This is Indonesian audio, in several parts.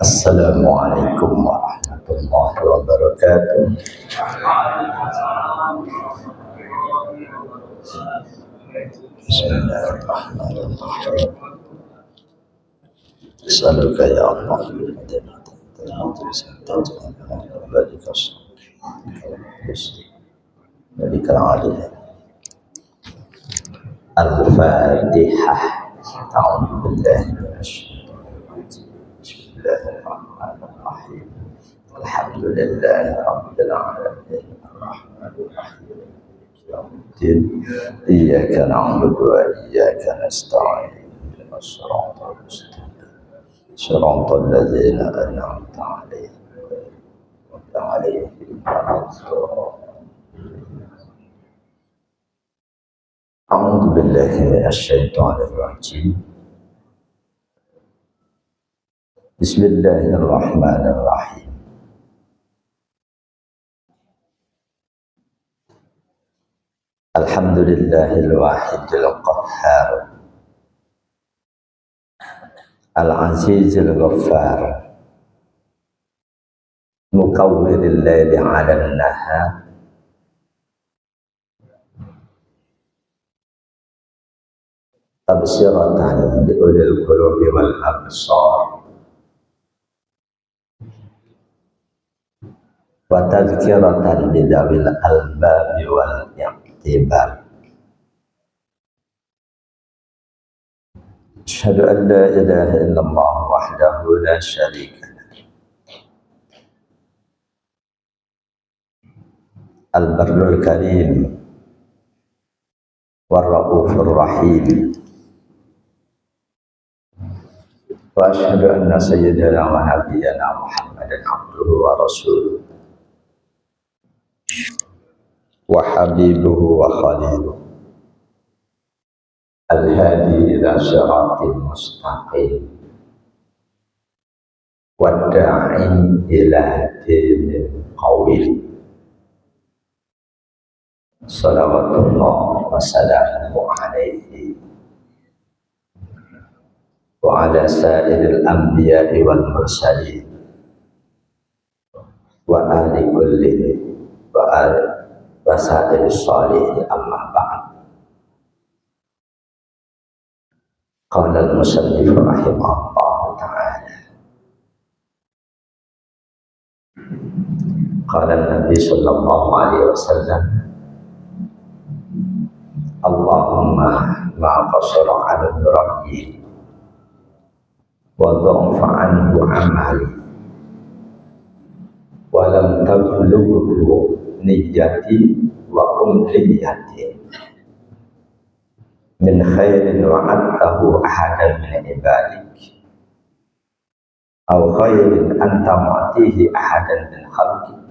Assalamualaikum warahmatullahi wabarakatuh. Bismillahirrahmanirrahim. As'aluka ya Allah Al-Fatihah. A'udzu billahi minasyaitonir rajim. Bismillahirrahmanirrahim. Alhamdulillahi rabbil alamin. Arrahmanir rahim. Yaumiddin. Iyyaka na'budu wa iyyaka nasta'in. Ihdinas siratal mustaqim. Siratal ladzina an'amta 'alaihim ghairil maghdubi 'alaihim waladdallin. A'udzu billahi minasyaitonir rajim. Bismillahirrahmanirrahim. Alhamdulillahil wahidil qahhar, al-azizil ghaffar, mukawwiril laili 'alan nahar, tabsiratan bi ulil qulubi wal absar, wa tadhkiratan bi dzawil albabi wal i'tibar. Asyhadu an la ilaha illallah wahdahu la syarika lah, al-barrul karim war-raufur rahim. Wa asyhadu anna sayyidana wa nabiyyana Muhammadan abduhu wa rasuluh wa habibuhu wa khaliluh, al-hadi ila siratin mustaqim, wa da'i ila dinin qawim. Salawatullah wa salamuhu alaihi wa ala sa'iril anbiya'i wal mursalin wa ali kulli wa sa'iris salihin, amma ba'd. Qala al-musannif rahimahullah ta'ala, qala an-nabi sallallahu alaihi wasallam, Allahumma ma qasara 'ala rabbi wa dha'fa 'anhu 'amali wa lam tablughu niyyati wa umniyati min khairin wa'adtahu ahadan min ibadik aw khairin anta mu'tihi ahadan min khalqik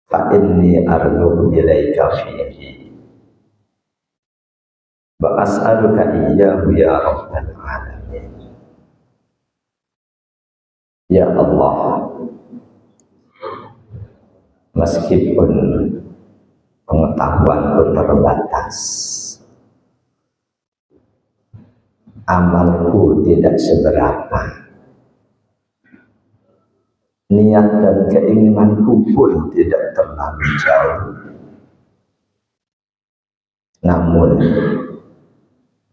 fa inni arju'u ilaika fihi wa as'aluka iyyahu ya rabbal alamin. Ya Allah, meskipun pengetahuanku terbatas, amalku tidak seberapa, niat dan keinginanku pun tidak terlalu jauh, namun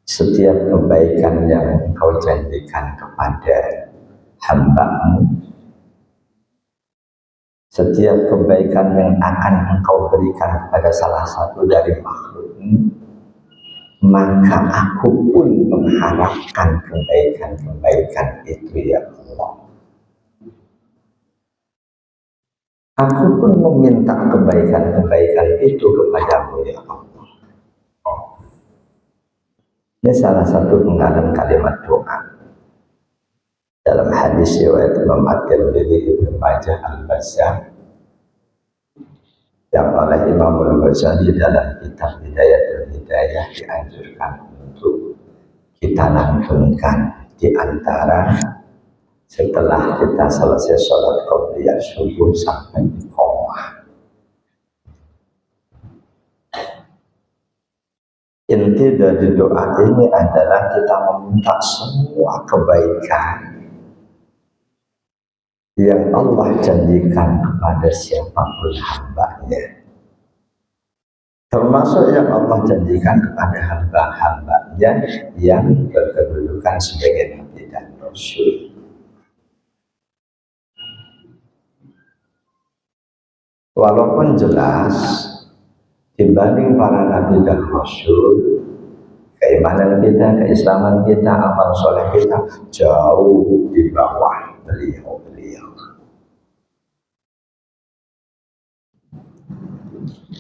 setiap kebaikan yang Engkau janjikan kepada hamba-Mu, setiap kebaikan yang akan Engkau berikan kepada salah satu dari makhluk-Mu, maka aku pun mengharapkan kebaikan-kebaikan itu, ya Allah. Aku pun meminta kebaikan-kebaikan itu kepada-Mu, ya Allah. Ini salah satu penggalan kalimat doa. hadis riwayat Imam At-Tirmidzi, Ibnu Majah, Al-Bazzar, yang oleh Imam Al-Ghazali dalam kitab Hidayatul Hidayah dianjurkan untuk kita lantunkan di antara setelah kita selesai sholat qobliyah subuh sampai iqamah. Inti dari doa ini adalah kita meminta semua kebaikan yang Allah janjikan kepada siapapun hambanya, termasuk yang Allah janjikan kepada hamba-hambanya yang berkedudukan sebagai Nabi dan Rasul. Walaupun jelas dibanding para Nabi dan Rasul, keimanan kita, keislaman kita, amal soleh kita jauh di bawah beliau-beliau.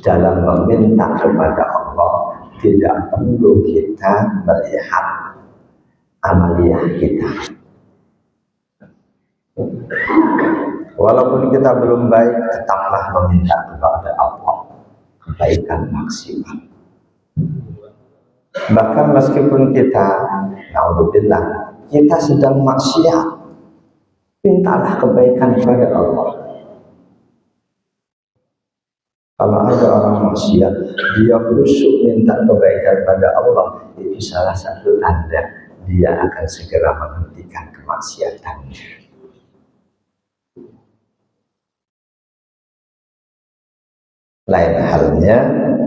Dalam meminta kepada Allah, tidak perlu kita melihat amaliyah kita. Walaupun kita belum baik, tetaplah meminta kepada Allah kebaikan maksimal. Bahkan meskipun kita, naudzubillah, kita sedang maksiat, mintalah kebaikan kepada Allah. Kalau ada orang maksiat, dia khusyuk minta kebaikan pada Allah, itu salah satu tanda dia akan segera menghentikan kemaksiatannya. Lain halnya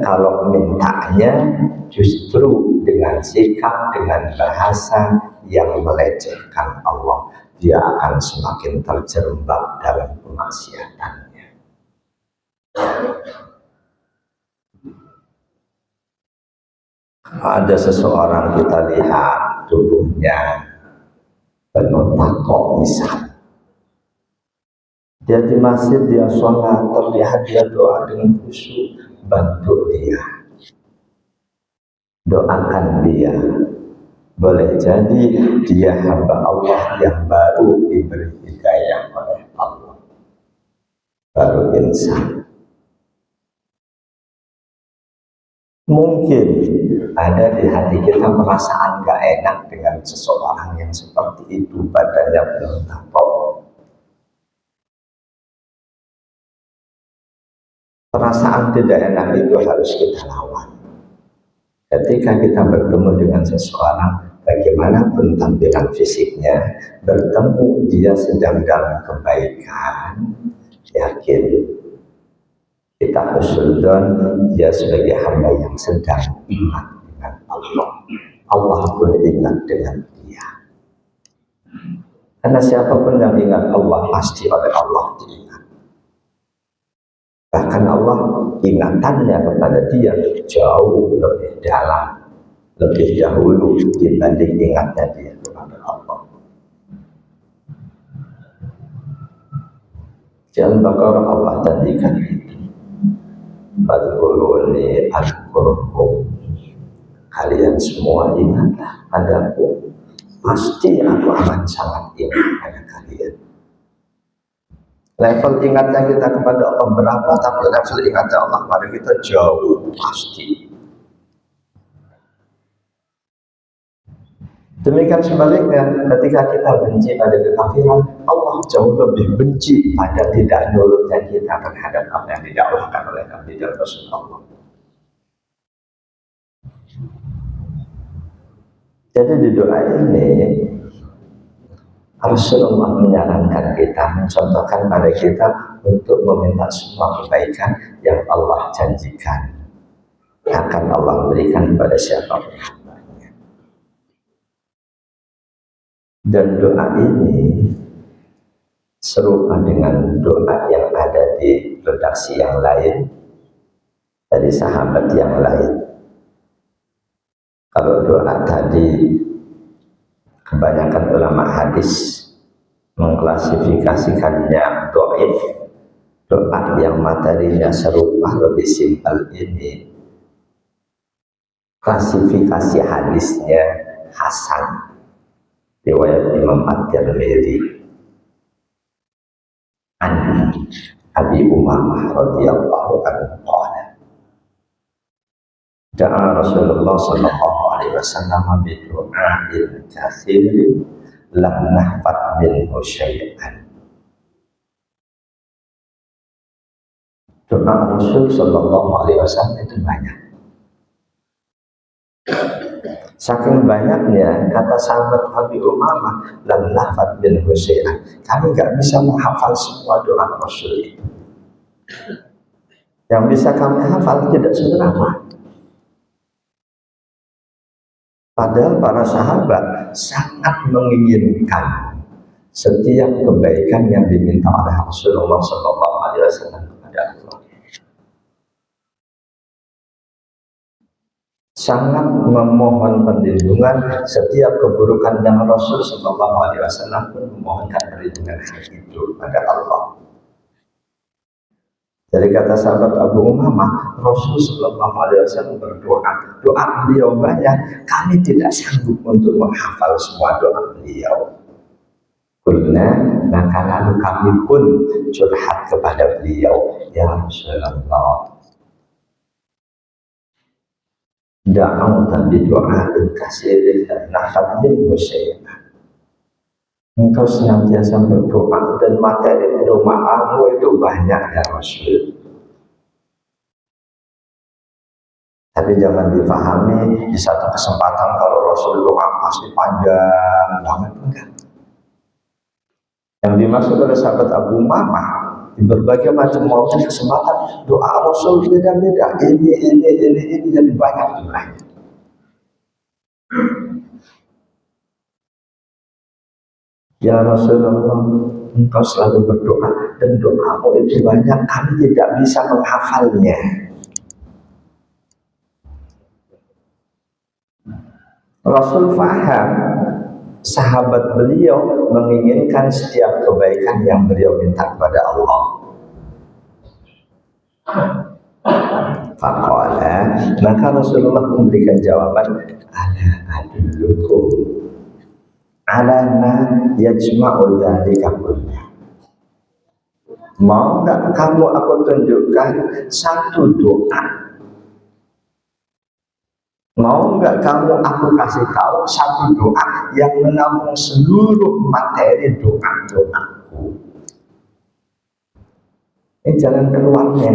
kalau mintanya justru dengan sikap, dengan bahasa yang melecehkan Allah, dia akan semakin terjerembab dalam kemaksiatannya. Ada seseorang kita lihat tubuhnya penuh tato misal, dia di masjid, dia sholat, terlihat dia doa dengan khusyuk, bantu dia, doakan dia. Boleh jadi dia hamba Allah yang baru diberi hidayah oleh Allah, baru insan. Mungkin ada di hati kita perasaan gak enak dengan seseorang yang seperti itu, badannya penuh tato. Perasaan tidak enak itu harus kita lawan. Ketika kita bertemu dengan seseorang, bagaimanapun tampilan fisiknya, bertemu dia sedang dalam kebaikan, yakin kita husnudzon dia sebagai hamba yang sedang ingat dengan Allah. Allah pun ingat dengan dia. Karena siapapun yang ingat Allah, pasti oleh Allah diingat. Bahkan Allah ingatannya kepada dia jauh lebih dalam, lebih dahulu dibanding ingatnya dia kepada Allah. Jangan bakal Allah janjikan itu. Fadhkuruni azkurkum. Kalian semua ingatlah padaku, pasti aku akan sangat ingat pada kalian. Level ingatnya kita kepada Allah berapa, tapi level ingatnya Allah kepada kita jauh pasti. Demikian sebaliknya, ketika kita benci pada kekafiran, Allah jauh lebih benci pada tidak nurutnya kita terhadap apa yang didakwahkan oleh Nabi dan Rasulullah. Jadi di doa ini Rasulullah menyarankan kita, mencontohkan pada kita untuk meminta semua kebaikan yang Allah janjikan akan Allah berikan kepada siapapun hambanya. Dan doa ini serupa dengan doa yang ada di redaksi yang lain dari sahabat yang lain. Kalau doa tadi kebanyakan ulama hadis mengklasifikasikannya dhaif, doa yang materinya serupa lebih simpel ini klasifikasi hadisnya hasan, riwayat Imam At-Tirmidzi. Abi Umamah radhiyallahu anhu qala da'a Rasulullah sallallahu alaihi wasallam bi du'a'il katsir lam nahfad minhu syai'an. Doa Rasul sallallahu alaihi wasallam itu banyak. Saking banyaknya, kata sahabat Abi Umamah, lam nahfad minhu syai'an, kami nggak bisa menghafal semua doa Rasul itu. Yang bisa kami hafal tidak seberapa. Padahal para sahabat sangat menginginkan setiap kebaikan yang diminta oleh Rasulullah SAW kepada Allah. Sangat memohon perlindungan setiap keburukan yang Rasul SAW pun memohonkan perlindungan itu pada Allah. Jadi kata sahabat Abu Umamah, Rasul SAW berdoa, doa beliau banyak, kami tidak sanggup untuk menghafal semua doa beliau. Kulna, maka lalu kami pun curhat kepada beliau, ya Rasulullah, da'auta bidu'a'in kasirin dan nafad bin musyai'ah. Engkau senantiasa berdoa dan materi doamu itu banyak ya Rasul. Tapi jangan difahami di satu kesempatan kalau Rasul doa pasti panjang banget, enggak. Yang dimaksud oleh sahabat Abu Umamah, di berbagai macam momen kesempatan doa Rasul beda-beda. Ini jadi banyak jumlahnya. Ya Rasulullah, engkau selalu berdoa dan doamu itu banyak, kami tidak bisa menghafalnya. Rasul faham sahabat beliau menginginkan setiap kebaikan yang beliau minta kepada Allah. Faqala, maka Rasulullah memberikan jawaban, ala adullukum ala ma yajma'u dzalika kullah. Mau enggak kamu aku tunjukkan satu doa? Mau enggak kamu aku kasih tahu satu doa yang menampung seluruh materi doa-doaku? Ini jalan keluarnya.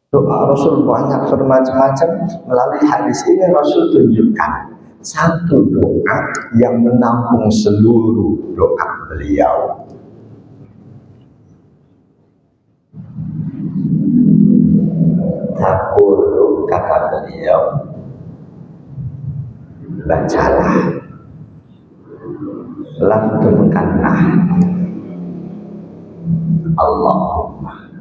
Doa Rasul banyak bermacam-macam. Melalui hadis ini Rasul tunjukkan satu doa yang menampung seluruh doa beliau. Taqulu, kata beliau, bacalah, lantunkanlah, Allahumma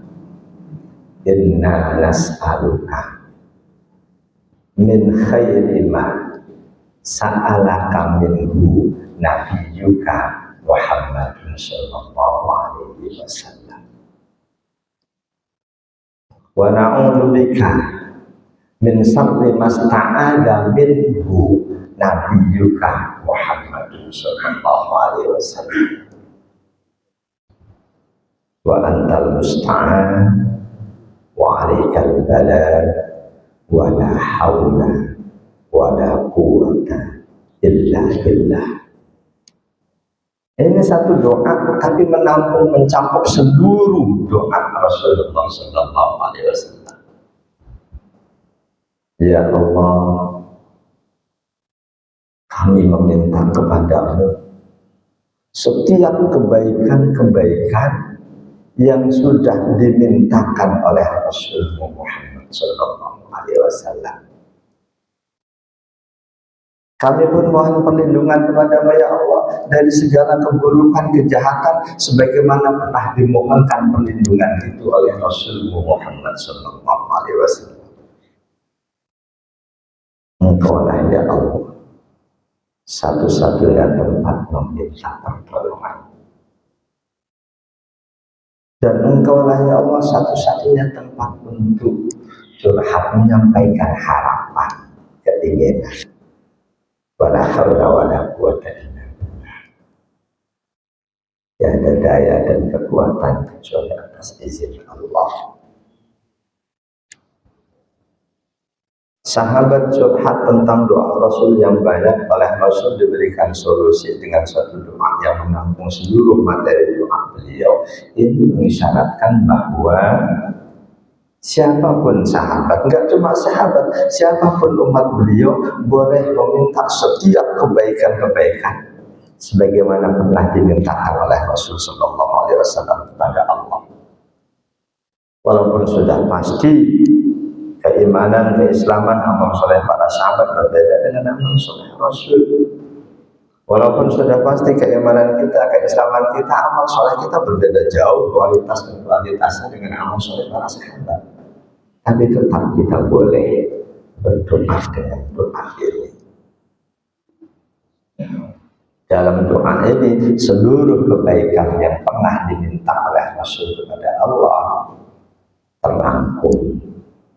inna nas'aluka min khairi ma sa'alaka minhu nabiyyuka Muhammadun sallallahu alaihi wasallam wa na'udzubika min syarri masta'adha minhu nabiyyuka Muhammadun sallallahu alaihi wasallam wa antal musta'an wa 'alaikal balagh wa la haula wala quwwata illa billah. Ini satu doa tapi menampung mencakup seluruh doa Rasulullah sallallahu alaihi wasallam. Ya Allah, kami meminta kepadamu setiap kebaikan-kebaikan yang sudah dimintakan oleh Rasulullah Muhammad sallallahu alaihi wasallam. Kami pun mohon perlindungan kepada-Mu ya Allah dari segala keburukan, kejahatan, sebagaimana pernah dimohonkan perlindungan itu oleh Rasulullah Muhammad sallallahu alaihi wasallam. Engkaulah ya Allah satu-satunya tempat meminta pertolongan. Dan Engkaulah ya Allah satu-satunya tempat untuk curhat, menyampaikan harapan, keinginan. Wala haula wala quwwata illa billah. Tiada daya dan kekuatan kecuali atas izin Allah. Sahabat curhat tentang doa Rasul yang banyak. Oleh Rasul diberikan solusi dengan satu doa yang menampung seluruh materi doa beliau. Ini mengisyaratkan bahwa siapapun sahabat, enggak cuma sahabat, siapapun umat beliau boleh meminta setiap kebaikan-kebaikan sebagaimana pernah dimintakan oleh Rasul Sallallahu Alaihi Wasallam kepada Allah. Walaupun sudah pasti keimanan, keislaman, amal soleh para sahabat berbeda dengan amal soleh Rasul. Walaupun sudah pasti keimanan kita, keislaman kita, amal soleh kita berbeda jauh kualitas dan kualitasnya dengan amal soleh para sahabat. Tapi tetap kita boleh berdoa dengan doa ini. Dalam doa ini seluruh kebaikan yang pernah diminta oleh Rasul kepada Allah terangkum.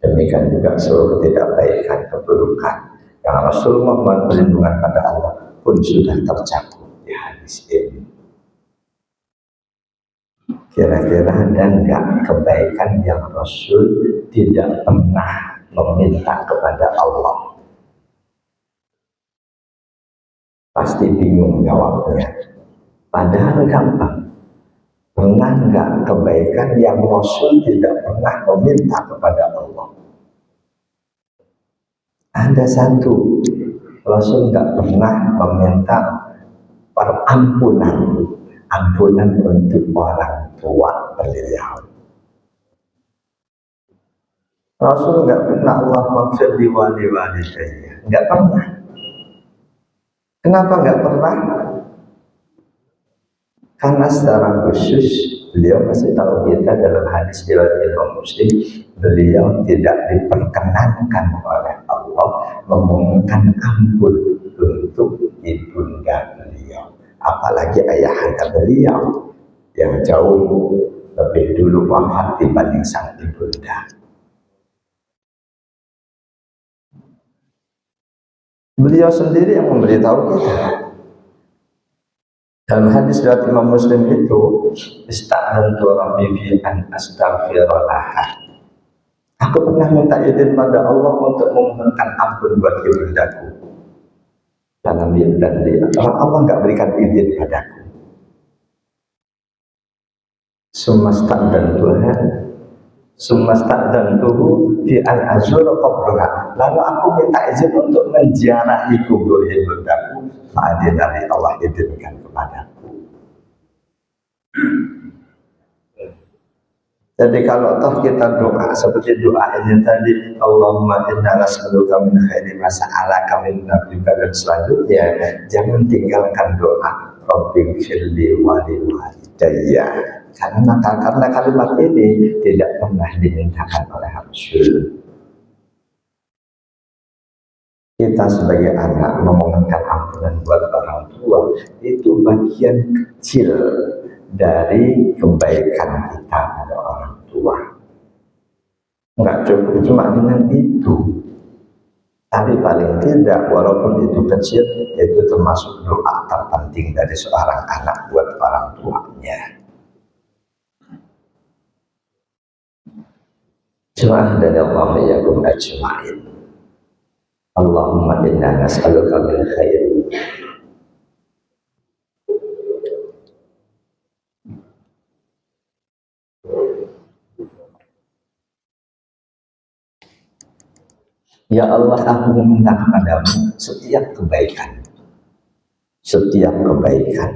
Demikian juga seluruh ketidakbaikan, keburukan yang Rasul mohon perlindungan pada Allah pun sudah tercakup di hadis ini. Kira-kira ada enggak kebaikan yang Rasul tidak pernah meminta kepada Allah? Pasti bingung jawabnya. Padahal gampang. Pernah enggak kebaikan yang Rasul tidak pernah meminta kepada Allah? Ada satu, Rasul enggak pernah meminta perampunan, ampunan untuk orang tua beliau. Rasul enggak pernah Allah maghfir li walidayya, enggak pernah. Kenapa enggak pernah? Karena secara khusus beliau masih tahu kita dalam hadis riwayat Imam Muslim, beliau tidak diperkenankan oleh Allah memohonkan ampun untuk ibunda beliau, apalagi ayahanda beliau yang jauh lebih dulu wafat dibanding sang ibunda. Beliau sendiri yang memberitahu kita. Dalam hadis riwayat Imam Muslim itu, ista'antu rabbi fi an astaghfirullah. Aku pernah minta izin pada Allah untuk memohonkan ampun buat ibundaku. Dalam dan Allah enggak berikan izin padaku. Sumasta dan Tuhan, sumasta dan Tuhan fi an azur qabraha. Lalu aku minta izin untuk menziarahi kubur ibundaku. Fa'adilani, Allah izinkan kepadaku. Jadi kalau toh kita doa seperti doa ini tadi, Allahumma inna nas'aluka min khairi ma sa'alaka min nabiyyika dan selanjutnya, jangan tinggalkan doa Rabbighfirli wa li walidayya. Karena kalimat ini tidak pernah dimintakan oleh Rasul. Kita sebagai anak memohonkan ampunan buat orang tua itu bagian kecil dari kebaikan kita pada orang tua. Enggak cukup cuma dengan itu. Tapi paling tidak, walaupun itu kecil, itu termasuk doa terpenting dari seorang anak buat orang tuanya. Jemaah dan Allah yakum ajma'in. Allahumma inna nas'aluka min khairi Ya Allah, aku meminta kepadamu setiap kebaikan. Setiap kebaikan.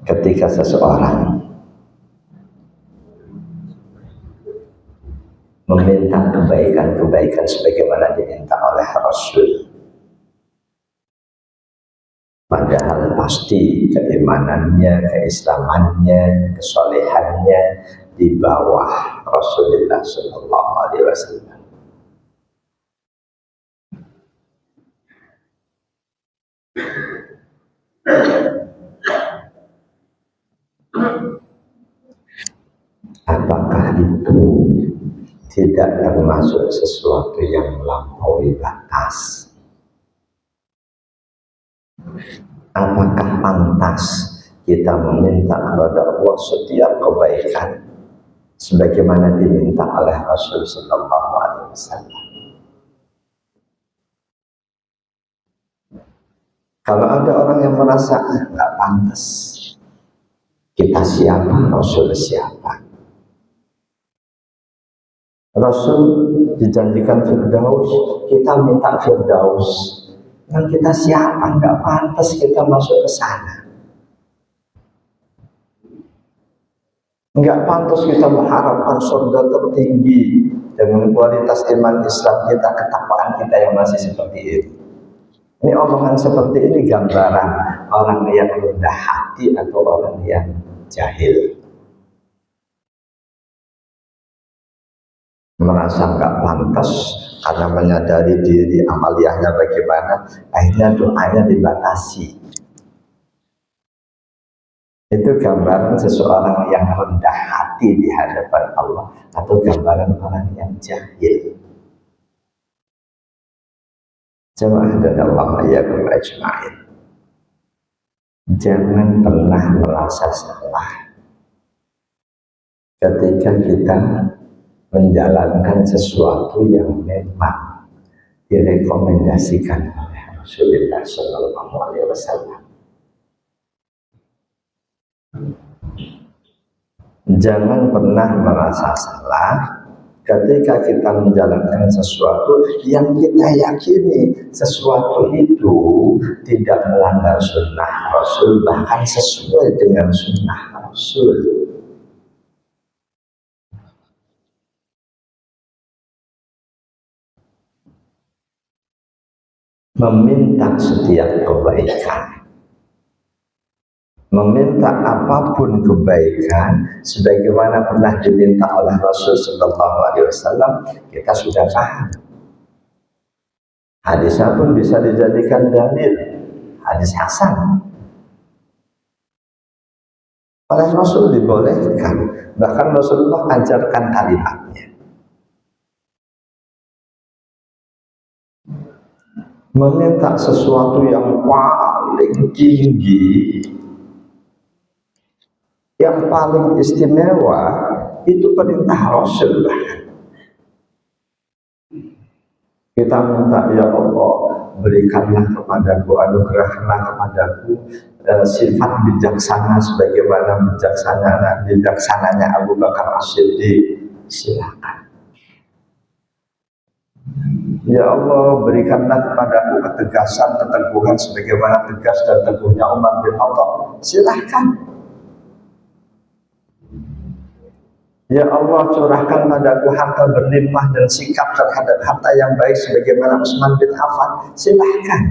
Ketika seseorang meminta kebaikan-kebaikan sebagaimana diminta oleh Rasul, padahal pasti keimanannya, keislamannya, kesolehannya di bawah Rasulullah Sallallahu Alaihi Wasallam. Apakah itu tidak termasuk sesuatu yang melampaui batas? Apakah pantas kita meminta kepada Allah setiap kebaikan sebagaimana diminta oleh Rasul Sallallahu Alaihi Wasallam? Kalau ada orang yang merasa nggak pantas, kita siapa? Rasul siapa? Rasul dijanjikan Firdaus, kita minta Firdaus. Yang kita siapa? Nggak pantas kita masuk ke sana. Nggak pantas kita mengharapkan surga tertinggi dengan kualitas iman Islam kita, ketakwaan kita yang masih seperti itu. Ini omongan seperti ini gambaran orang yang rendah hati atau orang yang jahil. Merasa nggak pantas karena menyadari diri amaliyahnya bagaimana, akhirnya doanya dibatasi. Itu gambaran seseorang yang rendah hati di hadapan Allah atau gambaran orang yang jahil. Jemaah dan Allah ya ajma'in. Jangan pernah merasa salah ketika kita menjalankan sesuatu yang memang direkomendasikan oleh Rasulullah Sallallahu Alaihi Wasallam. Jangan pernah merasa salah ketika kita menjalankan sesuatu yang kita yakini sesuatu itu tidak melanggar sunnah Rasul, bahkan sesuai dengan sunnah Rasul. Meminta setiap kebaikan, meminta apapun kebaikan sebagaimana pernah diminta oleh Rasul Sallallahu Alaihi Wasallam, kita sudah paham. Hadisnya pun bisa dijadikan dalil, hadis hasan. Oleh Rasul dibolehkan, bahkan Rasulullah ajarkan kalimatnya. Meminta sesuatu yang paling tinggi, yang paling istimewa, itu perintah Rasul. Kita minta, ya Allah, berikanlah kepadaku, anugerahkanlah kepadaku sifat bijaksana sebagaimana bijaksananya Abu Bakar As-Siddiq. Silakan. Ya Allah, berikanlah kepadaku ketegasan, keteguhan sebagaimana tegas dan teguhnya Umar bin Khattab. Silakan. Ya Allah, curahkan padaku harta berlimpah dan sikap terhadap harta yang baik sebagaimana Utsman bin Affan. Silakan.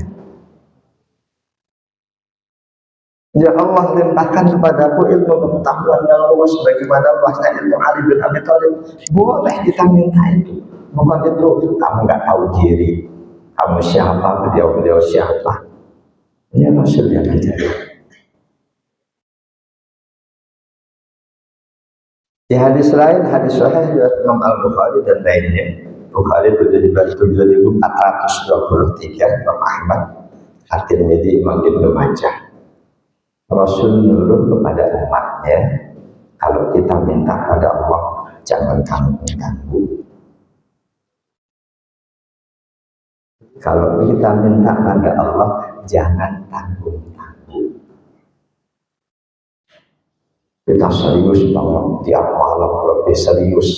Ya Allah, limpahkan kepadaku ilmu pengetahuan yang luas sebagaimana luasnya ilmu Ali bin Abi Thalib. Boleh kita minta itu. Bukan itu, kamu nggak tahu diri. Kamu siapa, beliau siapa. Ini Rasul yang ajar. Di hadis lain, hadis sahih dari Imam Al-Bukhari dan lainnya. Bukhari 7423, Imam Ahmad, At-Tirmidzi, Imam Ibnu Majah. Rasul nurut kepada umatnya, kalau kita minta pada Allah, jangan tanggung-tanggung. Kalau kita minta pada Allah, jangan tanggung-tanggung. Kita serius banget tiap malam, lebih serius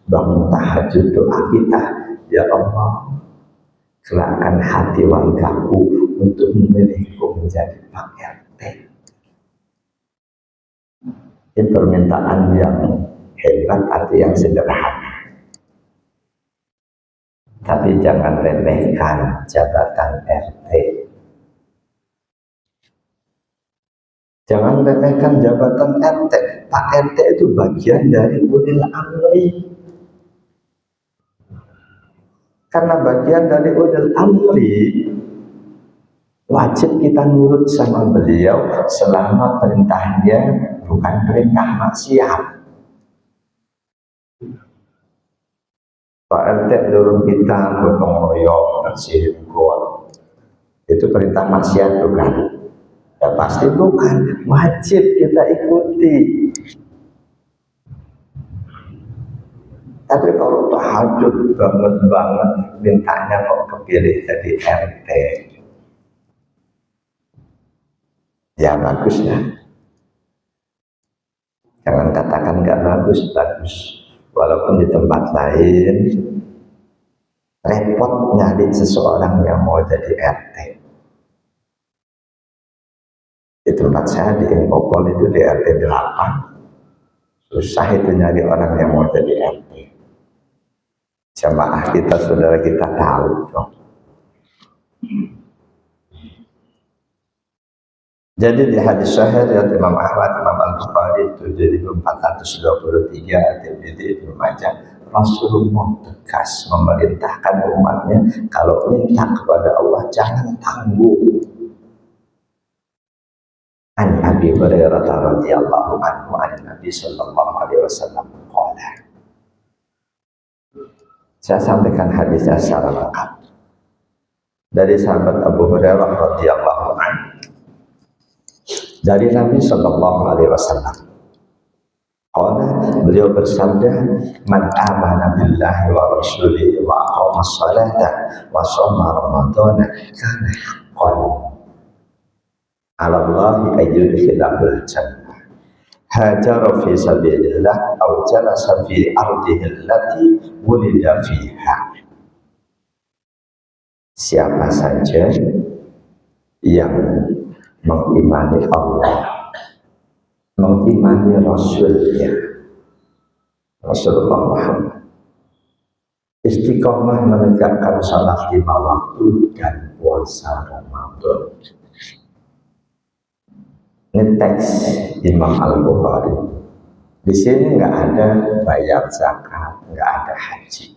bangun tahajud doa kita. Ya Allah, gerakan hati wargaku untuk memilihku menjadi Pak RT. Ini permintaan yang hebat atau yang sederhana. Tapi jangan remehkan jabatan RT. Jangan remehkan jabatan RT. Pak RT itu bagian dari ulil amri. Karena bagian dari ulil amri, wajib kita nurut sama beliau selama perintahnya bukan perintah maksiat. Pak RT dorong kita gotong royong bersihin got, Itu perintah maksiat bukan? Ya pasti bukan, wajib kita ikuti. Tapi kalau tahajud banget mintanya kok kepilih jadi RT, ya bagus ya. Jangan katakan nggak bagus, bagus. Walaupun di tempat lain repot nyari seseorang yang mau jadi RT. Di tempat saya di Infopol itu di RT 8, susah itu nyari orang yang mau jadi RT. Jamaah kita, saudara kita tahu kok. Jadi di hadis sahih riwayat Imam Ahmad, Imam Al-Bukhari 7423, At-Tirmidzi, Ibnu Majah, Rasulullah tegas memerintahkan umatnya kalau minta kepada Allah jangan tangguh. An Abi Hurairah radhiyallahu anhu an Nabi sallallahu alaihi wasallam qala. Saya sampaikan hadisnya secara lengkap dari sahabat Abu Hurairah radhiyallahu anhu dari Nabi sallallahu alaihi wasallam. Qala, beliau bersabda, man amana billahi wa rasulihi wa aqama sholata wa shoma ramadhana kana haqqan 'ala Allahi ayyudkhilahul jannah. Hajara fi sabilillah aw jalasa fi ardihi allati wulida fiha. Siapa saja yang mengimani Allah, mengimani Rasulnya, Rasulullah Muhammad, istiqomah menegakkan salat 5 waktu dan puasa Ramadan. Ini teks Imam Al-Bukhari. Di sini nggak ada bayar zakat, nggak ada haji.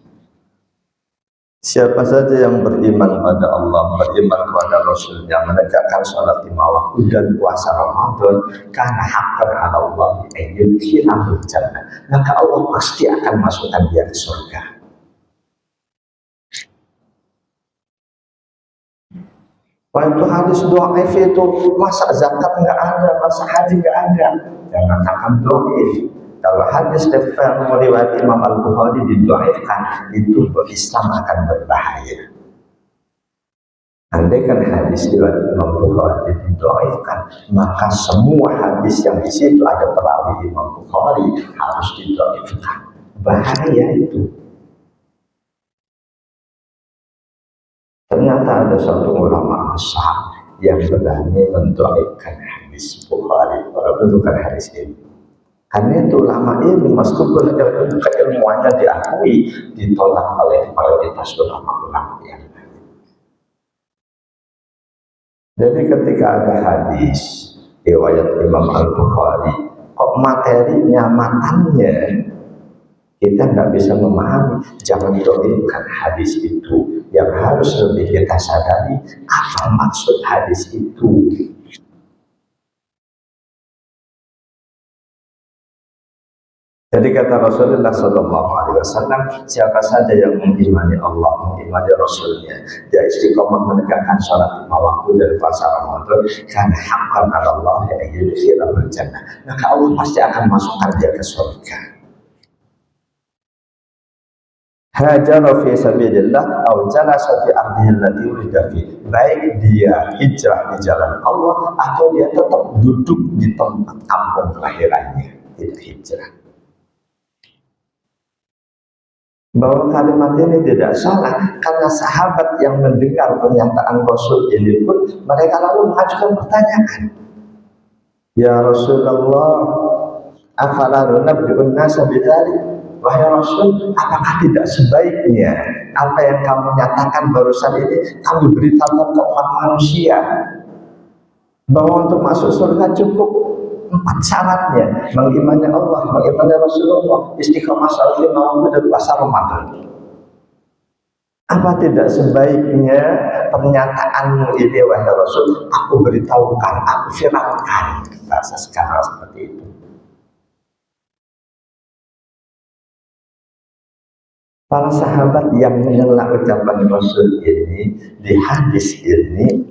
Siapa saja yang beriman pada Allah, beriman kepada Rasulnya, menegakkan sholat 5 waktu dan puasa Ramadan, karena haqqan 'ala Allah ayyudkhilahul jannah, maka Allah pasti akan masukkan dia ke surga. Waktu hadis dhaif itu, masa zakat nggak ada, masa haji nggak ada, jangan katakan dhaif. Kalau hadis yang meriwayat Imam Al-Bukhari didhaifkan, itu Islam akan berbahaya. Andai kan hadis riwayat Imam Bukhari didhaifkan, maka semua hadis yang di situ ada perawi Imam Bukhari harus didhaifkan. Bahaya itu. Ternyata ada satu ulama besar yang berani mendhaifkan hadis Bukhari, walaupun bukan hadis ini. Karena itu ulama ini meskipun keilmuannya diakui, ditolak oleh mayoritas ulama-ulama yang lain. Jadi ketika ada hadis riwayat Imam Al-Bukhari, kok materinya, matannya kita nggak bisa memahami, jangan doakan hadis itu. Yang harus lebih kita sadari, apa maksud hadis itu. Jadi kata Rasulullah Sallallahu Alaihi Wasallam, siapa saja yang mengimani Allah, mengimani Rasulnya, dia istiqomah menegakkan sholat 5 waktu dan puasa Ramadan, karena haqqan 'ala Allah ayyudkhilahul jannah, maka Allah pasti akan masukkan dia ke surga. Hajara fi sabilillah aw jalasa fi ardihi allati wulida fi. Baik dia hijrah di jalan Allah atau dia tetap duduk di tempat kampung kelahirannya, tidak hijrah. Bahwa kalimat ini tidak salah karena sahabat yang mendengar pernyataan Rasul ini pun mereka lalu mengajukan pertanyaan. Ya Rasulullah, afala nunabbi'un nasa bidzalik? Wahai Rasul, apakah tidak sebaiknya apa yang kamu nyatakan barusan ini kamu beritahukan ke umat manusia, bahwa untuk masuk surga cukup 4 syaratnya: mengimani Allah, mengimani Rasulullah, istiqomah salat 5 waktu dan puasa Ramadan. Apa tidak sebaiknya pernyataanmu ini wahai Rasul aku beritahukan, aku firasatkan, bahasa sekarang seperti itu. Para sahabat yang mengelak ucapan Rasul ini di hadis ini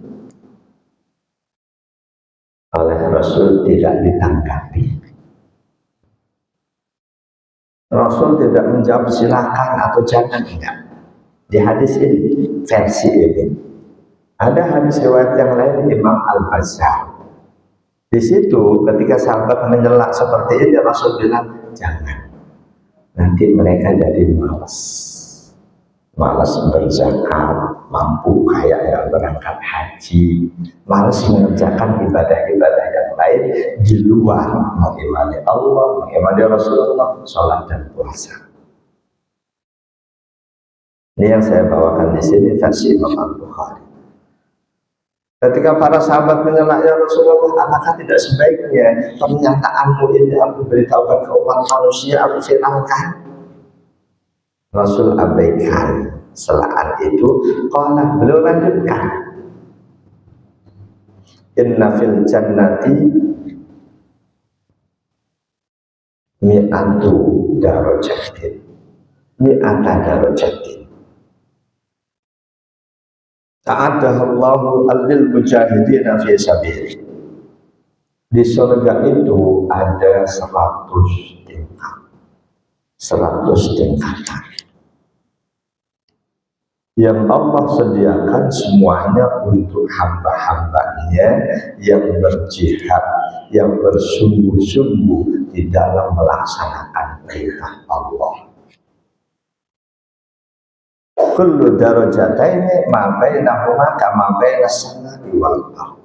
Rasul tidak ditanggapi. Rasul tidak menjawab silakan atau jangan, enggak. Di hadis ini, versi ini. Ada hadis riwayat yang lain Imam Al-Bazzar. Di situ ketika sahabat menyela seperti ini, Rasul bilang jangan. Nanti mereka jadi malas berzakat, mampu kayak yang berangkat haji, malas mengerjakan ibadah-ibadah yang lain di luar mengimani Allah, mengimani Rasulullah, sholat dan puasa. Ini yang saya bawakan di sini versi Imam Al-Bukhari. Ketika para sahabat menyela, ya Rasulullah, apakah tidak sebaiknya pernyataanmu ini aku beritahukan ke umat manusia, aku viralkan? Rasul abaikan selaan itu. Qala, beliau lanjutkan, inna fil jannati mi'atu darajatin, mi'ata darajatin ta'adahallahu alil mujahidina fi sabili. Di surga itu ada 100 tingkat, 100 tingkatan yang Allah sediakan semuanya untuk hamba-hambanya yang berjihad, yang bersungguh-sungguh di dalam melaksanakan perintah Allah. Kullu darajataini ma bainahuma kama bainas samai wal ardh.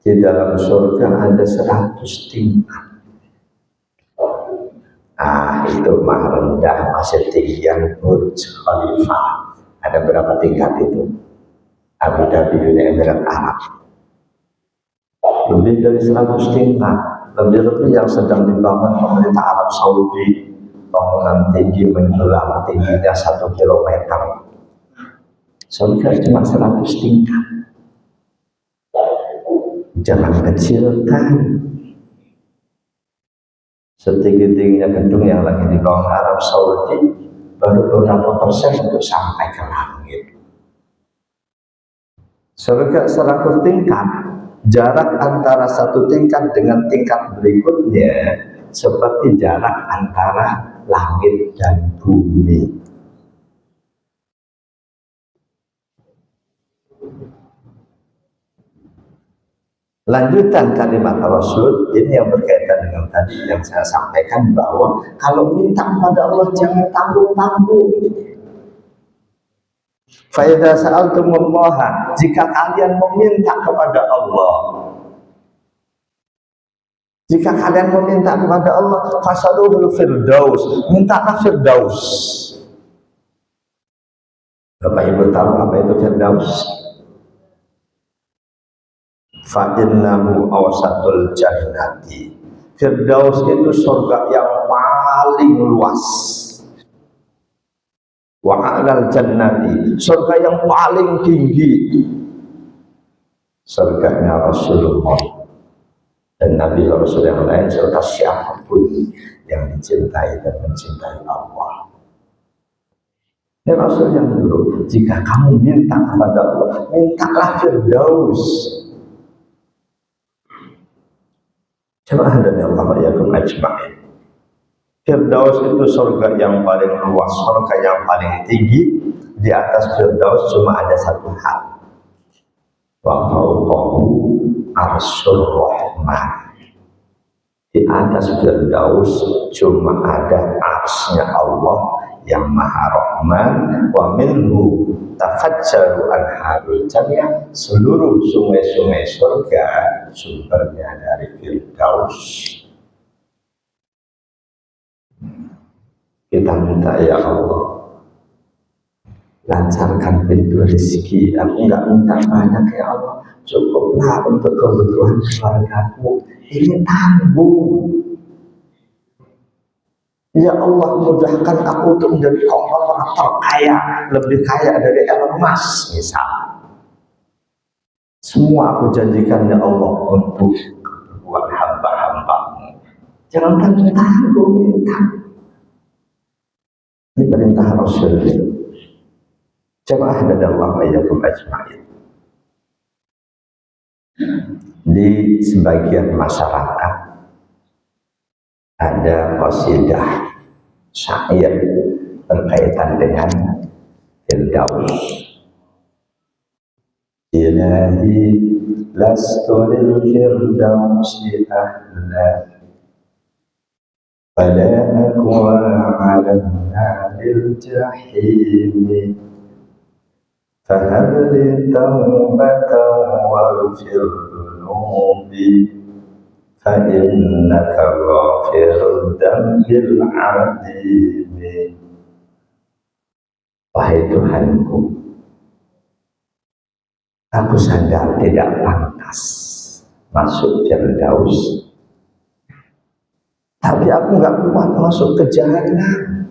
Di dalam surga ada 100 tingkat. Itu mah rendah, masih tinggian Burj Khalifah. Ada berapa tingkat itu? Abu Dhabi, Uni Emirat Arab. Lebih dari 100 tingkat. Lebih-lebih yang sedang dibangun pemerintah Arab Saudi. Bangunan tinggi menjulang, tingginya 1 kilometer. Surga cuma 100 tingkat. Jangan kecilkan. Setinggi-tingginya gedung yang lagi dibangun Arab Saudi, baru beberapa persen untuk sampai ke langit. Surga 100 tingkat, jarak antara satu tingkat dengan tingkat berikutnya seperti jarak antara langit dan bumi. Lanjutan kalimat Rasul ini yang berkaitan dengan tadi yang saya sampaikan, bahwa kalau minta kepada Allah jangan tanggung-tanggung. Fa idza sa'altumullaha, jika kalian meminta kepada Allah, jika kalian meminta kepada Allah, fasaluhul firdaus, mintalah firdaus. Bapak Ibu tahu apa itu firdaus? Fa'innahu awsatul jannati. Firdaus itu surga yang paling luas. Wa'alal jannati, surga yang paling tinggi. Surganya Rasulullah dan Nabi Rasul yang lain, serta siapapun yang dicintai dan mencintai Allah. Ini Rasul yang dulu, jika kamu minta kepada Allah, mintalah firdaus. Jemaah dan Allah yakum ajma'in. Firdaus itu surga yang paling luas, surga yang paling tinggi. Di atas firdaus cuma ada satu hal. Wa fawqahu arsyur rahman. Di atas firdaus cuma ada arsy-Nya Allah yang Maha Rahman. Wa minhu tafajjaru anharul jannah. Seluruh sungai-sungai surga sumbernya dari firdaus. Kita minta, ya Allah, lancarkan pintu rezeki. Aku nggak minta banyak, ya Allah, cukuplah untuk kebutuhan keluargaku. Ini tanggung. Ya Allah, mudahkan aku untuk menjadi konglomerat terkaya, lebih kaya dari Elon Musk misal. Semua aku janjikan, ya Allah, untuk buat hamba-hambamu. Jangan tanggung, minta. Ini perintah Rasul. Jemaah dan Allah yakum ajma'in. Di sebagian masyarakat ada qasidah syair berkaitan dengan Firdaus. Ilahi lastu lil firdausi ahla fala akwa ala nalil jahimi fahab li tawbatan waghfir dhunubi fa innaka ghafirud dzambil azim. Wahai Tuhanku, aku sadar tidak pantas masuk Firdaus, tapi aku nggak kuat masuk ke jahanam.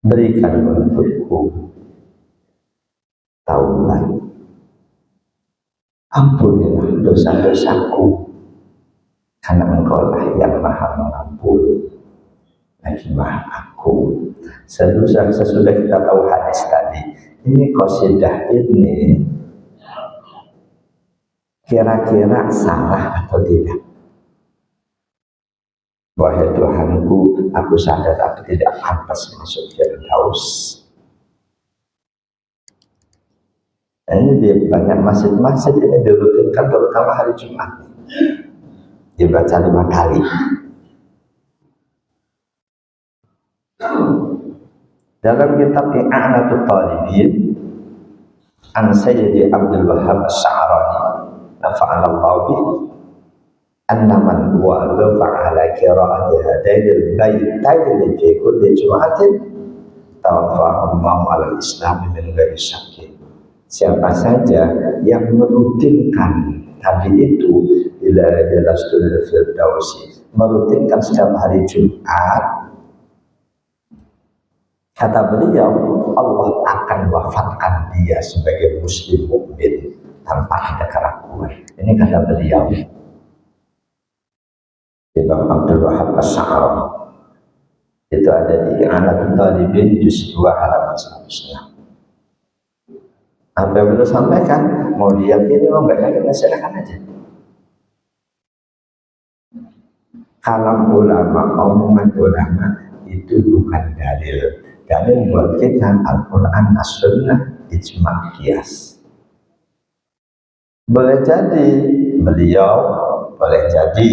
Berikan untukku taubat, ampunilah dosa-dosaku, karena Engkaulah yang Maha Mengampuni lagi Maha Agung. Sesudah kita tahu hadis tadi, ini qasidah ini kira-kira salah atau tidak? Wahai Tuhanku, aku sadar aku tidak pantas masuk Firdaus. Ini di banyak masjid-masjid ini dirutinkan, terutama hari Jumat, dibaca 5 kali. Dalam kitab I'anatul Talibin an Sayyidi Abdul Wahhab As-Sa'rani nafa'alallahu bi anna man wa'adha ala qira'ati hadainil baitaini fi kulli jum'atin tawaffa'ahu Allahu 'ala al-islam min ghairi syakkin. Siapa saja yang merutinkan tadi itu bila lastu lil firdausi, merutinkan setiap hari Jumat, kata beliau, Allah akan wafatkan dia sebagai muslim mukmin tanpa ada keraguan. Ini kata beliau. Imam Abdul Wahhab As-Sa'rani itu ada di I'anatul Talibin juz 2 halaman 106. Apa yang beliau sampaikan, mau diyakini mau enggak yakin, silakan aja. Kalam ulama, omongan ulama itu bukan dalil. Dalil buat kita Al-Quran, As-Sunnah, Ijma' Qiyas. Boleh jadi beliau, boleh jadi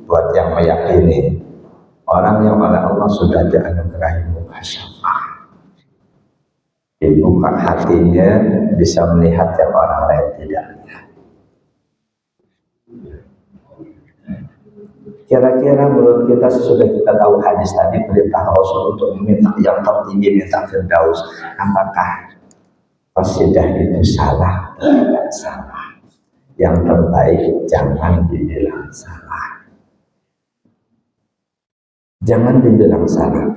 buat yang meyakini orang yang oleh Allah sudah dianugerahi mukasyafah, dibuka hatinya, bisa melihat yang orang lain tidak lihat. Kira-kira menurut kita sesudah kita tahu hadis tadi, perintah Rasul untuk meminta yang tertinggi, minta Firdaus, apakah qasidah itu salah atau tidak salah? Yang terbaik jangan dibilang salah. Jangan dibilang salah.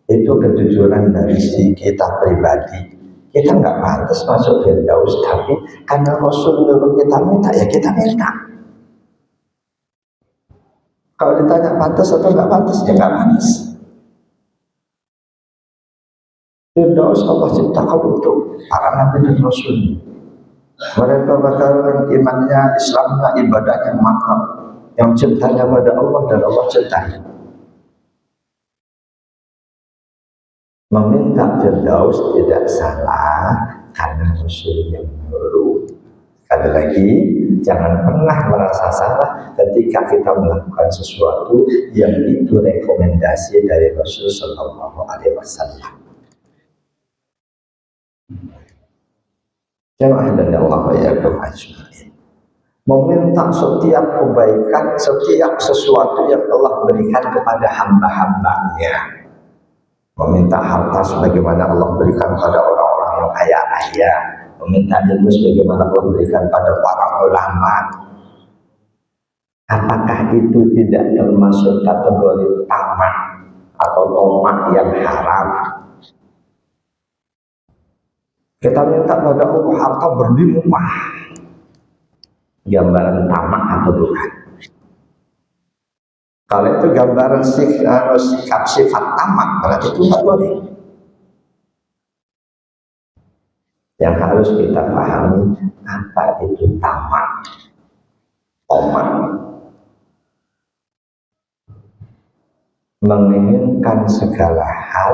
Itu kejujuran dari si kita pribadi. Kita nggak pantas masuk Firdaus, tapi karena Rasul nyuruh kita minta, ya kita minta. Kalau ditanya pantas atau nggak pantas, ya nggak pantas. Firdaus Allah ciptakan untuk para nabi dan Rasul. Mereka berkata imannya, Islamnya, ibadahnya mantap. Yang cintanya pada Allah dan Allah cintai. Meminta Firdaus tidak salah karena Rasul yang menyuruh. Sekali lagi, jangan pernah merasa salah ketika kita melakukan sesuatu yang itu rekomendasi dari Rasul Sallallahu Alaihi Wasallam. Jemaah dan Allah ya ajmain. Meminta setiap kebaikan, setiap sesuatu yang Allah berikan kepada hamba-hambanya. Meminta harta sebagaimana Allah berikan pada orang-orang yang kaya raya. Meminta ilmu sebagaimana Allah berikan pada para ulama. Apakah itu tidak termasuk kategori tamak atau tomak yang haram? Kita minta pada Allah harta berlimpah, gambaran tamak atau bukan? Kalau itu gambaran sikap sifat tamak, berarti itu tidak boleh. Yang harus kita pahami apa itu tamak. Menginginkan segala hal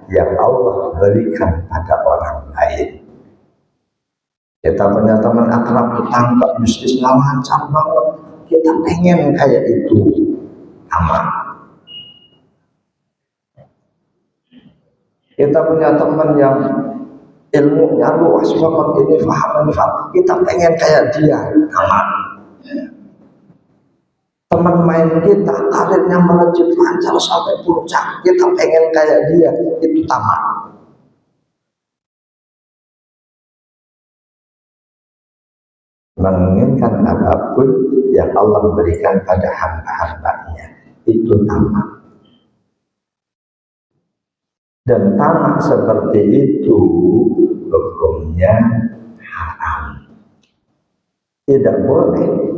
yang Allah berikan pada orang lain. Kita punya teman akrab, tetangga, bisnisnya lancar banget, kita pengen kayak itu. Tamak. Kita punya teman yang ilmunya luas banget, ini paham, kita pengen kayak dia. Tamak. Teman main kita, karirnya melejit lancar sampai puncak, kita pengen kayak dia, itu tamak. Menginginkan apapun yang Allah berikan pada hamba-hambanya, itu tamak. Dan tamak seperti itu hukumnya haram. Tidak boleh.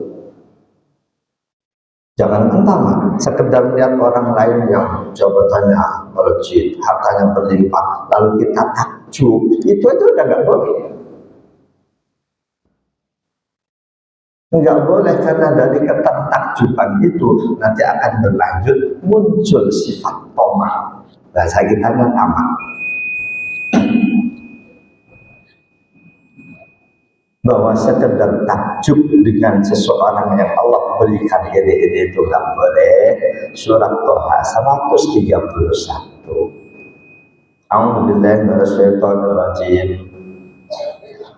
Jangan tamak, sekedar lihat orang lain yang jabatannya melejit, hartanya berlimpah, lalu kita takjub, itu udah nggak boleh. Nggak boleh, karena dari ketertakjuban itu nanti akan berlanjut muncul sifat tamak. Bahasa kita tamak. Bahwa sekedar takjub dengan seseorang yang Allah berikan ini itu nggak boleh. Surat Toha 131. A'udzubillahi minasyaitonir rajim.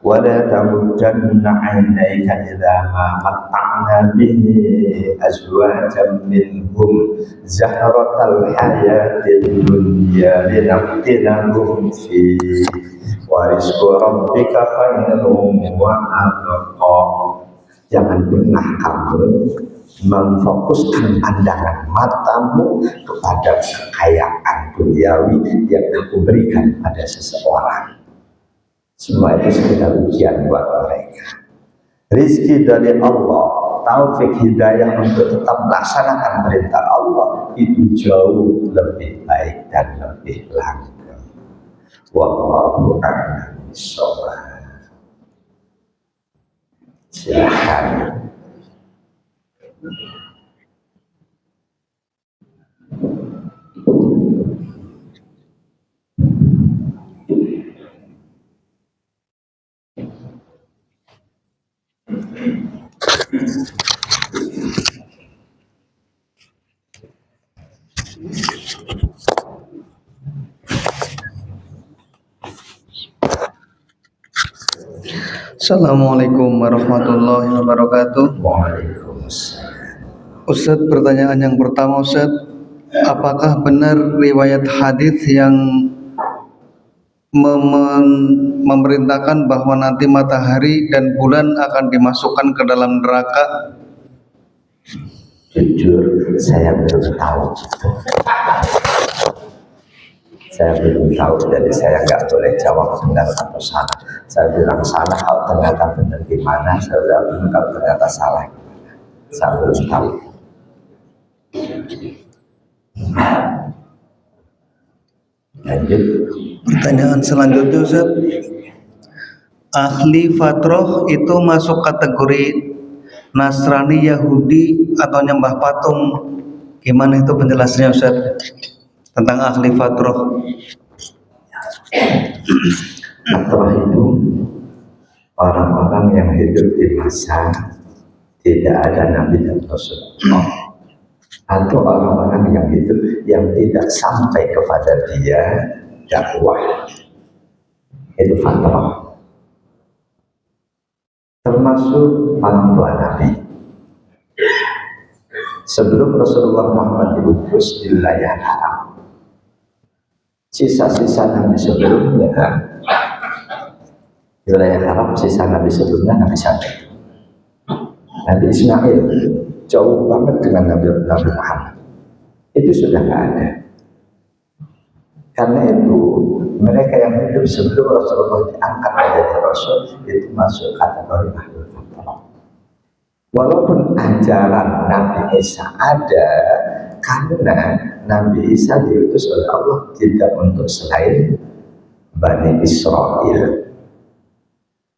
Wa la tamuddanna 'ainaika ila ma matta'na bihi azwajan minhum zahratal hayatid dunya linaftinahum fi wa rizqu rabbika khairun wa abqa. Jangan pernah kamu memfokuskan pandangan matamu kepada kekayaan duniawi yang aku berikan pada seseorang. Semua itu sekedar ujian buat mereka. Rizki dari Allah, taufik hidayah untuk tetap melaksanakan perintah Allah itu jauh lebih baik dan lebih langgeng. Wallahu a'lam bishawab. Silakan. Assalamualaikum warahmatullahi wabarakatuh. Waalaikumsalam. Ustadz, pertanyaan yang pertama, Ustadz, apakah benar riwayat hadis yang memerintahkan bahwa nanti matahari dan bulan akan dimasukkan ke dalam neraka? Jujur, saya belum tahu. Saya belum tahu, jadi saya nggak boleh jawab benar atau salah. Saya bilang salah, kalau ternyata benar gimana? Saya bilang kalau ternyata salah, saya belum tahu. Lanjut. Pertanyaan selanjutnya, Ustadz, ahli fatroh itu masuk kategori Nasrani, Yahudi, atau nyembah patung? Gimana itu penjelasannya, Ustadz, tentang ahli fatroh? Fatroh itu orang-orang yang hidup di masa tidak ada Nabi dan Rasulullah, atau orang-orang yang hidup yang tidak sampai kepada dia dakwah. Itu fatroh. Termasuk orang tua Nabi. Sebelum Rasulullah Muhammad diutus di wilayah Arab, sisa-sisa Nabi sebelumnya di wilayah Arab, sisa Nabi sebelumnya Nabi siapa? Nabi Ismail, jauh banget dengan Nabi Muhammad. Itu sudah nggak ada. Karena itu mereka yang hidup sebelum Rasulullah diangkat menjadi Rasul itu masuk kategori ahlul fatrah. Walaupun ajaran Nabi Isa ada, karena Nabi Isa diutus oleh Allah tidak untuk selain Bani Israel.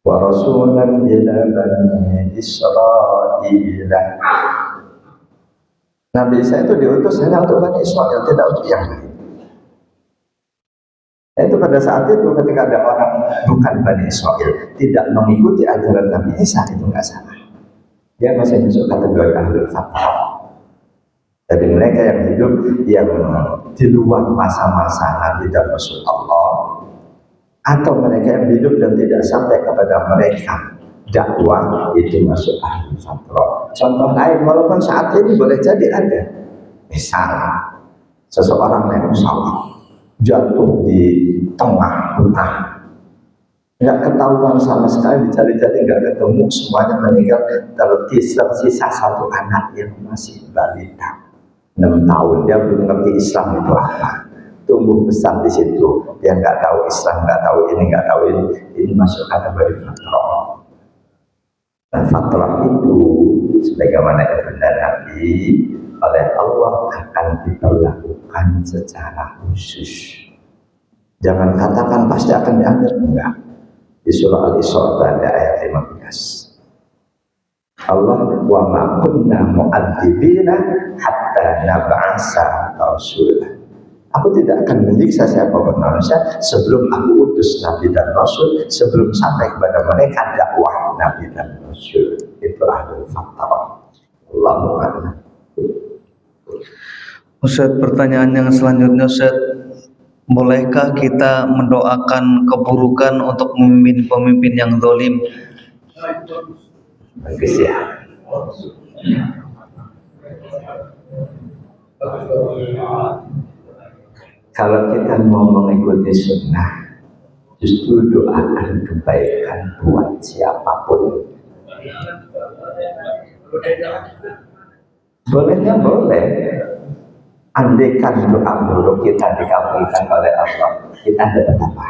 wa rasulan ila bani Israil. Nabi Isa itu diutus hanya untuk Bani Israel, tidak untuk yang lain. Itu pada saat itu ketika ada orang bukan Bani Israel tidak mengikuti ajaran Nabi Isa, itu nggak salah. Dia masih masuk kategori ahlul fatrah. Jadi mereka yang hidup yang di luar masa-masa Nabi dan Rasul Allah, atau mereka yang hidup dan tidak sampai kepada mereka dakwah, itu masuk ahlul fatrah. Contoh lain, walaupun saat ini boleh jadi ada, misal seseorang yang salah jatuh di tengah hutan, nggak ketahuan sama sekali, dicari-cari nggak ketemu, semuanya meninggal, tersisa satu anak yang masih balita 6 tahun, dia belum ngerti Islam itu apa, tumbuh besar di situ, dia nggak tahu Islam, nggak tahu ini masuk kategori fatrah. Nah, fatrah itu sebagaimana ibunda Nabi oleh Allah akan diperlakukan secara khusus. Jangan katakan pasti akan diambil, enggak. Di surah Al-Isra ada ayat 15. Allah wa ma kunna mu'adzibina hatta nab'asa rasulah. Aku tidak akan menyiksa siapapun manusia sebelum aku utus Nabi dan Rasul, sebelum sampai kepada mereka dakwah Nabi dan Rasul. Itu ahlul fatrah. Allahu a'lam. Ustaz, pertanyaan yang selanjutnya, Ustaz, bolehkah kita mendoakan keburukan untuk pemimpin-pemimpin yang zalim? Bagus ya. Kalau kita mau mengikuti sunnah, justru doakan kebaikan buat siapapun. Bolehnya boleh. Andaikan doa buruk kita dikabulkan oleh Allah, kita dapat apa?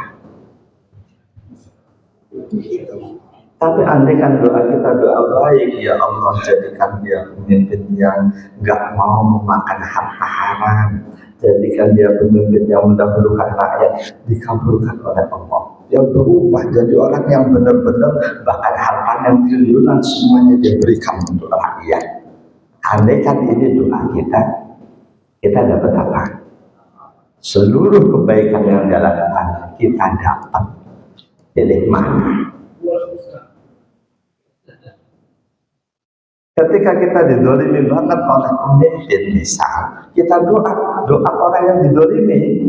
Tapi andaikan doa kita doa baik, ya Allah jadikan dia pemimpin yang gak mau memakan harta haram, jadikan dia pemimpin yang mendahulukan rakyat, dikabulkan oleh Allah. Dia berubah jadi orang yang benar-benar, bahkan harta yang triliunan semuanya dia berikan untuk rakyat. Andaikan ini doa kita dapat apa? Seluruh kebaikan yang dia lakukan kita dapat. Pilih mana? Ketika kita didolimi banget oleh pemimpin, misal kita doa orang yang didolimi,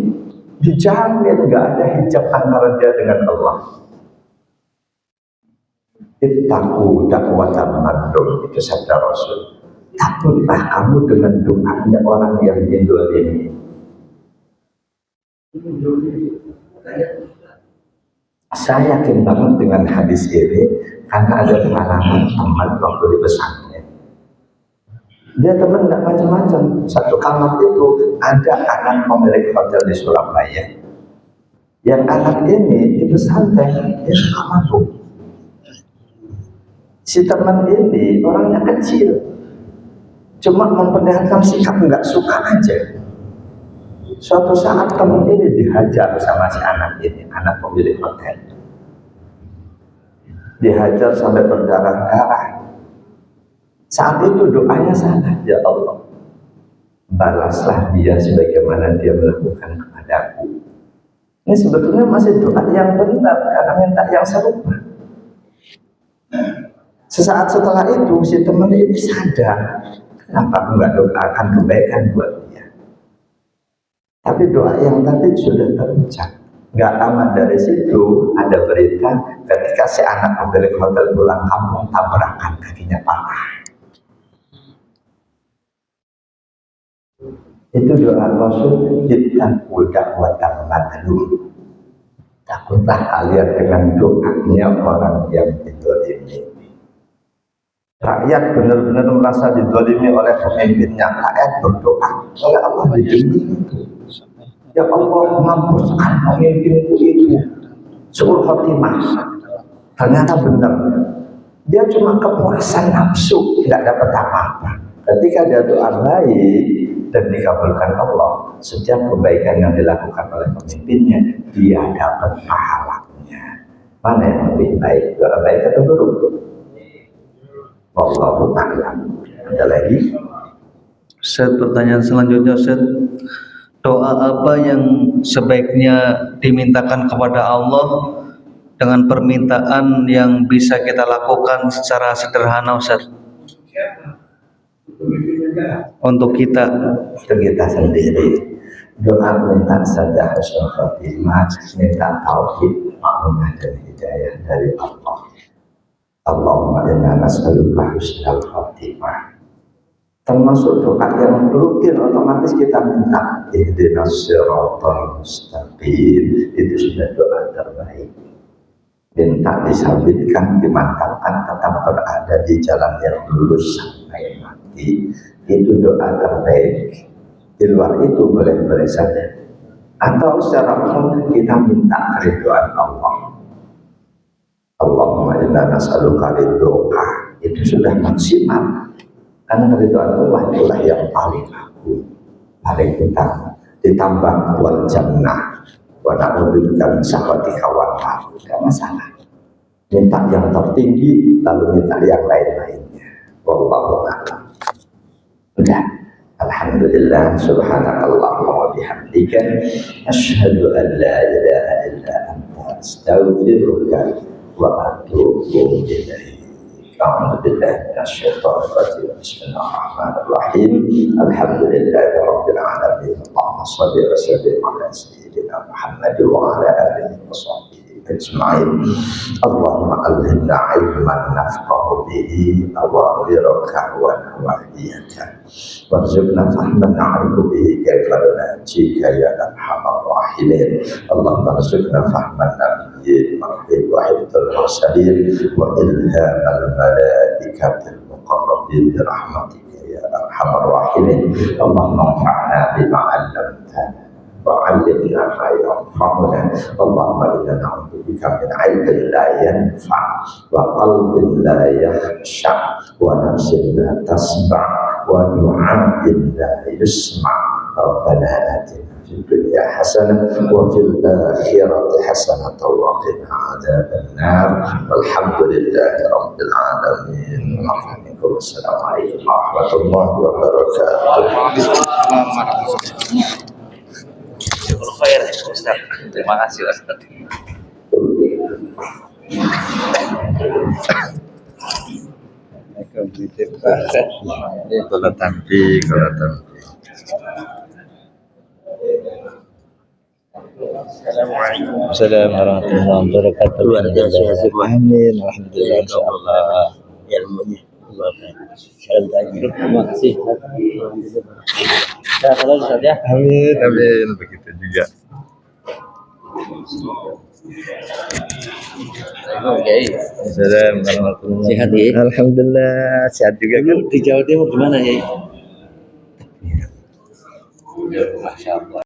dijamin gak ada hijab antara dia dengan Allah. Ittaqu da'watal madlum, itu sabda Rasul. Takutlah kamu dengan doanya orang yang didolimi. Saya yakin banget dengan hadis ini karena ada pengalaman teman waktu di pesantren. Dia teman nggak macam-macam. Satu kamar itu ada anak pemilik hotel di Surabaya. Yang anak ini di pesantren dia suka mabuk. Si teman ini orangnya kecil, cuma memperlihatkan sikap nggak suka aja. Suatu saat teman ini dihajar sama si anak ini, anak pemilik hotel. Dihajar sampai berdarah-darah. Saat itu doanya salah, ya Allah, balaslah dia sebagaimana dia melakukan kepadaku. Ini sebetulnya masih doa yang benar karena minta yang serupa. Sesaat setelah itu si teman ini sadar, kenapa enggak doakan kebaikan buat dia? Tapi doa yang tadi sudah terucap. Gak lama dari situ ada berita ketika si anak pemilik hotel pulang kampung tabrakan, kakinya patah. Itu doa Rasul, ittaqu da'watal madlum. Takutlah kalian dengan doanya orang yang didolimi. Rakyat benar-benar merasa didolimi oleh pemimpinnya. Rakyat berdoa, oleh Allah didengar. Ya Allah, mampuskan pemimpinku itu suul khotimah. Ternyata benar, dia cuma kepuasan nafsu, tidak dapat apa-apa. Ketika dia doa baik dan dikabulkan Allah, setiap kebaikan yang dilakukan oleh pemimpinnya dia dapat pahalanya. Mana yang lebih baik? Doa baik atau buruk? Wallahu a'lam. Ada lagi? Ustaz, pertanyaan selanjutnya Ustaz, doa apa yang sebaiknya dimintakan kepada Allah dengan permintaan yang bisa kita lakukan secara sederhana Ustaz? Untuk kita Sendiri. Doa minta saja husnul khotimah, minta tauhid, maklumat dan hidayah dari Allah. Allahumma inna nas'aluka husnul khotimah. Termasuk doa yang rutin otomatis kita minta ihdinas siratal mustaqim. Itu sudah doa terbaik. Minta disabitkan, dimantapkan, tetap berada di jalan yang lurus sampai mati. Itu doa terbaik. Di luar itu boleh-boleh saja. Atau secara umum kita minta keridhaan Allah. Allahumma inna nas'aluka ridhoka. Itu sudah maksimal. Karena keridhaan Allah itulah yang paling agung, paling utama. Ditambah wal jannah wa na'udzubika min sakhatika wan nar. Tidak masalah. Minta yang tertinggi lalu minta yang lain-lainnya. Wallahu a'lam. Udah. Alhamdulillah, subhanakallahumma wa bihamdika asyhadu an la ilaha illa anta astaghfiruka wa atubu ilaik. A'udzu billahi minasyaitonir rajim. Bismillahirrahmanirrahim. Alhamdulillahirabbil alamin. Allahumma shalli wa sallim ala sayyidina Muhammad wa ala alihi wa sahbihi ajma'in. Allahumma allimna ilman nafqahu bihi awamraka wa nawahiyaka warzuqna fahman na'rifu bihi kaifa nunajika ya arhamar rahimin. Allahumma arzuqna fahman nabiyyin wa hifdzal mursalin wa ilhamal malaikatil muqarrabin bi rahmatika ya arhamar rahimin. Allahumma anfa'na bima 'allamtana وعلمنا ما ينفعنا. اللهم إنا نعوذ بك من علم لا ينفع وقلب لا يخشع ونفس لا تسمع ودعاء لا يسمع. ربنا آتنا في الدنيا حسنة وفي الآخرة حسنة وقنا عذاب النار. والحمد لله رب العالمين. السلام عليكم ورحمة الله وبركاته. Khair Ustaz. Terima kasih Ustaz. Kalau tampi. Assalamualaikum warahmatullahi wabarakatuh. Luar biasa hasil. Amin. Alhamdulillah. Insyaallah ilmunya. Terima kasih. Salam Ustaz ya. Amin. Amin. Begitu juga. Oke. Assalamualaikum. Sehat ya? Alhamdulillah sehat juga kan. Di Jawa Timur gimana ya? Masya Allah.